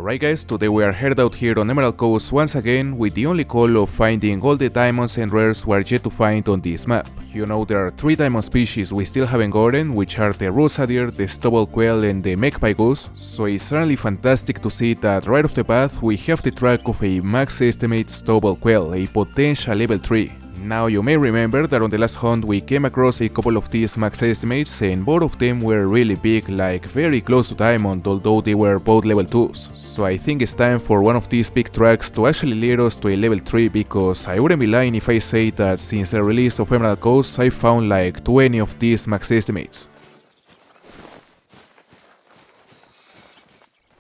Alright guys, today we are headed out here on Emerald Coast once again with the only goal of finding all the diamonds and rares we are yet to find on this map. You know, there are 3 diamond species we still haven't gotten, which are the Rusa Deer, the stubble quail and the magpie goose, so it's certainly fantastic to see that right off the bat we have the track of a max estimate stubble quail, a potential level 3. Now you may remember that on the last hunt we came across a couple of these max estimates and both of them were really big, like very close to diamond, although they were both level 2s. So I think it's time for one of these big tracks to actually lead us to a level 3, because I wouldn't be lying if I say that since the release of Emerald Coast I found like 20 of these max estimates.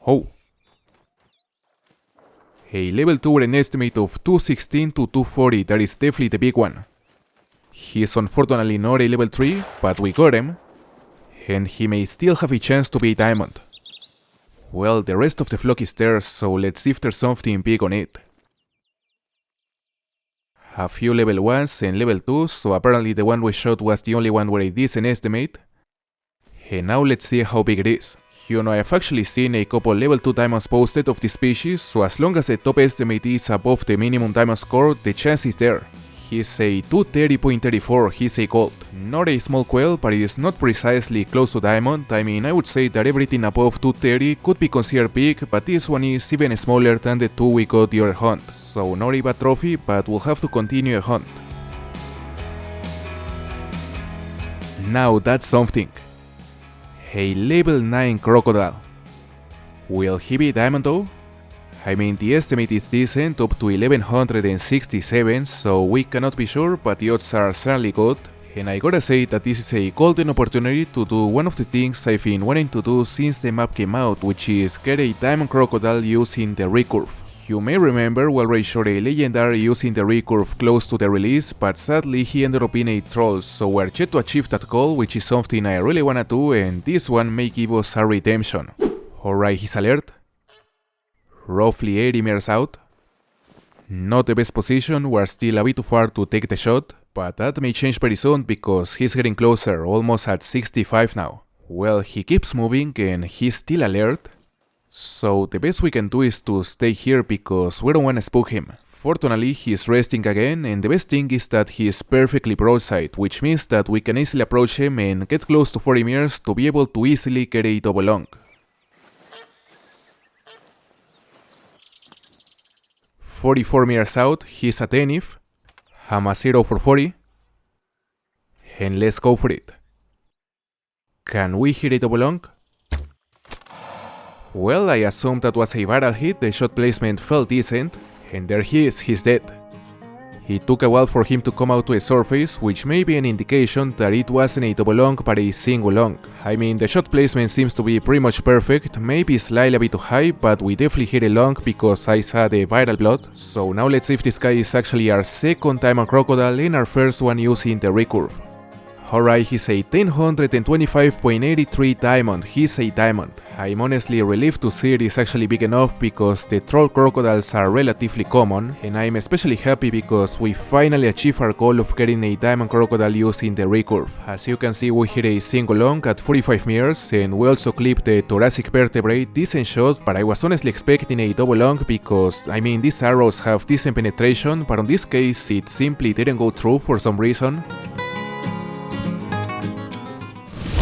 Oh. A level 2 with an estimate of 216 to 240, that is definitely the big one. He's unfortunately not a level 3, but we got him, and he may still have a chance to be a diamond. Well, the rest of the flock is there, so let's see if there's something big on it. A few level 1s and level 2s, so apparently the one we shot was the only one with a decent estimate. And now let's see how big it is. You know, I've actually seen a couple level 2 diamonds posted of this species, so as long as the top estimate is above the minimum diamond score, the chance is there. He's a 230.34, he's a gold. Not a small quail, but it is not precisely close to diamond. I mean, I would say that everything above 230 could be considered big, but this one is even smaller than the 2 we got the other hunt. So not a bad trophy, but we'll have to continue a hunt. Now that's something. A level 9 crocodile. Will he be diamond though? I mean, the estimate is decent, up to 1167, so we cannot be sure, but the odds are certainly good. And I gotta say that this is a golden opportunity to do one of the things I've been wanting to do since the map came out, which is get a diamond crocodile using the recurve. You may remember we already shot a legendary using the recurve close to the release, but sadly he ended up being a troll, so we're yet to achieve that goal, which is something I really wanna do, and this one may give us a redemption. Alright, he's alert. Roughly 80 meters out. Not the best position, we're still a bit too far to take the shot, but that may change pretty soon because he's getting closer, almost at 65 now. Well, he keeps moving and he's still alert. So the best we can do is to stay here because we don't want to spook him. Fortunately, he's resting again, and the best thing is that he is perfectly broadside, which means that we can easily approach him and get close to 40 meters to be able to easily get a double long. 44 meters out, he's attentive. I'm a 0 for 40. And let's go for it. Can we hit a double long? Well, I assumed that was a viral hit, the shot placement felt decent, and there he is, he's dead. It took a while for him to come out to the surface, which may be an indication that it wasn't a double long but a single long. I mean, the shot placement seems to be pretty much perfect, maybe slightly a bit too high, but we definitely hit a long because I saw the viral blood. So now let's see if this guy is actually our second diamond crocodile and our first one using the recurve. Alright, he's a 1025.83 diamond, he's a diamond. I'm honestly relieved to see it is actually big enough because the troll crocodiles are relatively common, and I'm especially happy because we finally achieved our goal of getting a diamond crocodile using the recurve. As you can see, we hit a single long at 45 meters and we also clipped the thoracic vertebrae, decent shot, but I was honestly expecting a double long because, I mean, these arrows have decent penetration, but on this case it simply didn't go through for some reason.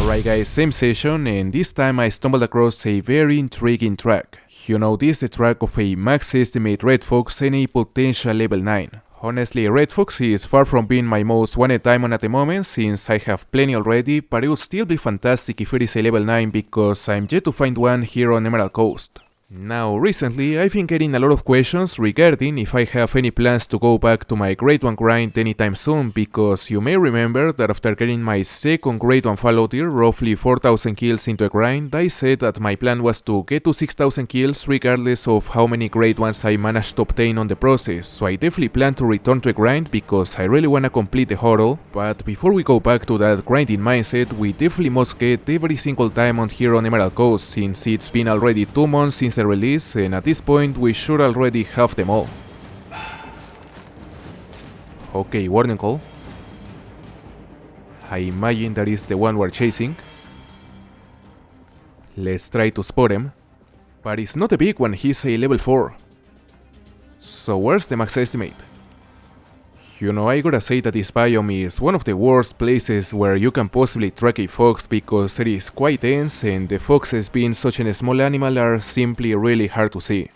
Alright guys, same session, and this time I stumbled across a very intriguing track. You know, this is the track of a max estimate red fox and a potential level 9. Honestly, red fox is far from being my most wanted diamond at the moment since I have plenty already, but it would still be fantastic if it is a level 9 because I'm yet to find one here on Emerald Coast. Now, recently I've been getting a lot of questions regarding if I have any plans to go back to my grade 1 grind anytime soon, because you may remember that after getting my second grade 1 fallow deer, roughly 4000 kills into a grind, I said that my plan was to get to 6000 kills regardless of how many grade 1s I managed to obtain on the process, so I definitely plan to return to a grind because I really wanna complete the hurdle. But before we go back to that grinding mindset, we definitely must get every single diamond here on Emerald Coast since it's been already 2 months since the release, and at this point we should already have them all. Okay, warning call. I imagine that is the one we're chasing. Let's try to spot him. But it's not a big one, he's a level 4. So where's the max estimate? You know, I gotta say that this biome is one of the worst places where you can possibly track a fox because it is quite dense and the foxes, being such a small animal, are simply really hard to see.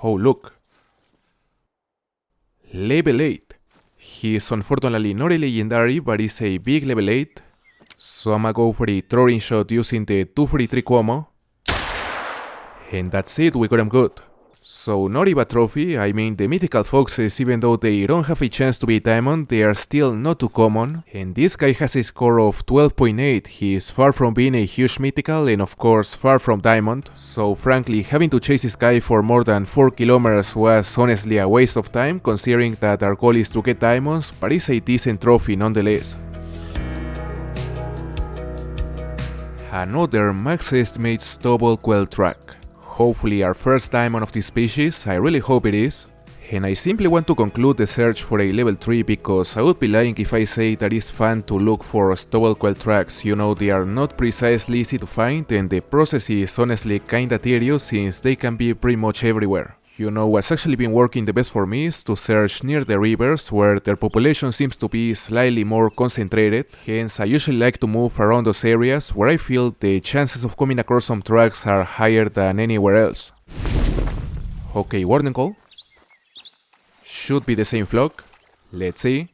Oh look. Level 8. He is unfortunately not a legendary, but is a big level 8. So I'ma go for a throwing shot using the 243 combo. And that's it, we got him good. So not a bad trophy. I mean, the mythical foxes, even though they don't have a chance to be diamond, they are still not too common. And this guy has a score of 12.8, he is far from being a huge mythical and of course far from diamond. So frankly, having to chase this guy for more than 4 kilometers was honestly a waste of time, considering that our goal is to get diamonds, but it's a decent trophy nonetheless. Another max estimate stubble quail track. Hopefully our first diamond of this species, I really hope it is. And I simply want to conclude the search for a level 3 because I would be lying if I say that it's fun to look for stubble quail tracks. You know, they are not precisely easy to find and the process is honestly kinda tedious since they can be pretty much everywhere. You know, what's actually been working the best for me is to search near the rivers where their population seems to be slightly more concentrated, hence I usually like to move around those areas where I feel the chances of coming across some tracks are higher than anywhere else. Okay, warning call. Should be the same flock. Let's see.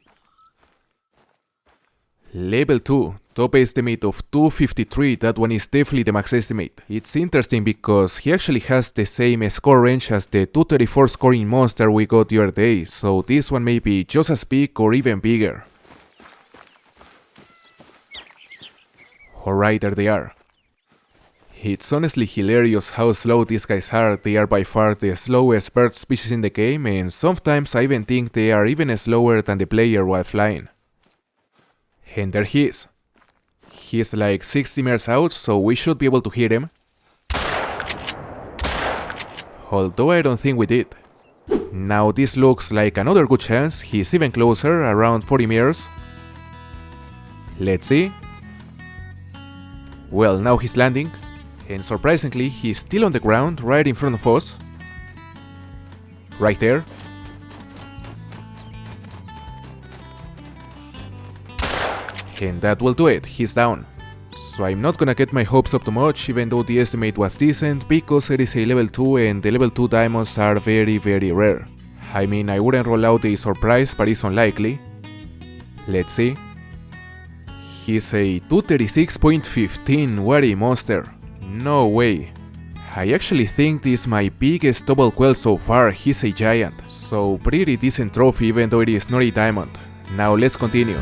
Level 2, top estimate of 253, that one is definitely the max estimate. It's interesting because he actually has the same score range as the 234 scoring monster we got the other day, so this one may be just as big or even bigger. Alright, there they are. It's honestly hilarious how slow these guys are. They are by far the slowest bird species in the game, and sometimes I even think they are even slower than the player while flying. And there he is. He's like 60 meters out, so we should be able to hit him. Although I don't think we did. Now this looks like another good chance. He's even closer, around 40 meters. Let's see. Well, now he's landing. And surprisingly, he's still on the ground, right in front of us. Right there. And that will do it, he's down. So I'm not gonna get my hopes up too much, even though the estimate was decent, because it is a level 2 and the level 2 diamonds are very rare. I mean, I wouldn't roll out a surprise, but it's unlikely. Let's see. He's a 236.15, what a monster. No way. I actually think this is my biggest double quail so far. He's a giant, so pretty decent trophy even though it is not a diamond. Now let's continue.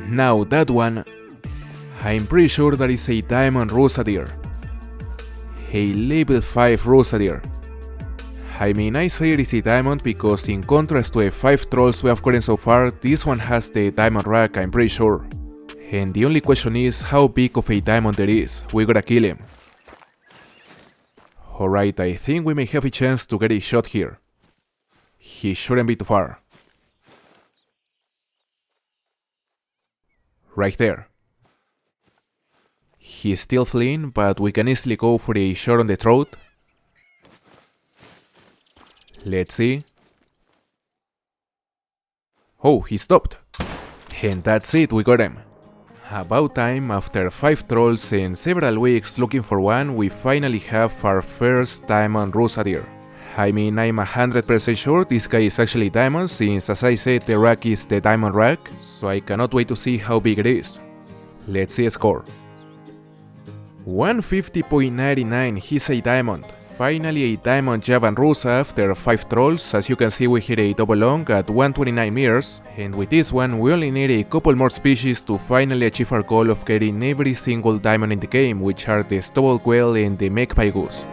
Now that one, I'm pretty sure that is a diamond Rusa Deer. A level 5 Rusa Deer. I mean, I say it is a diamond because in contrast to the 5 trolls we have gotten so far, this one has the diamond rack, I'm pretty sure. And the only question is how big of a diamond it is. We gotta kill him. Alright, I think we may have a chance to get a shot here. He shouldn't be too far. Right there. He's still fleeing, but we can easily go for a shot on the throat. Let's see. Oh, he stopped. And that's it, we got him. About time, after 5 trolls and several weeks looking for one, we finally have our first diamond Rusa Deer. I mean, I'm 100% sure this guy is actually diamond since, as I said, the rack is the diamond rack, so I cannot wait to see how big it is. Let's see a score. 150.99, he's a diamond. Finally a diamond Javan Rusa after 5 trolls. As you can see, we hit a double long at 129 meters, and with this one we only need a couple more species to finally achieve our goal of getting every single diamond in the game, which are the stubble quail and the magpie goose.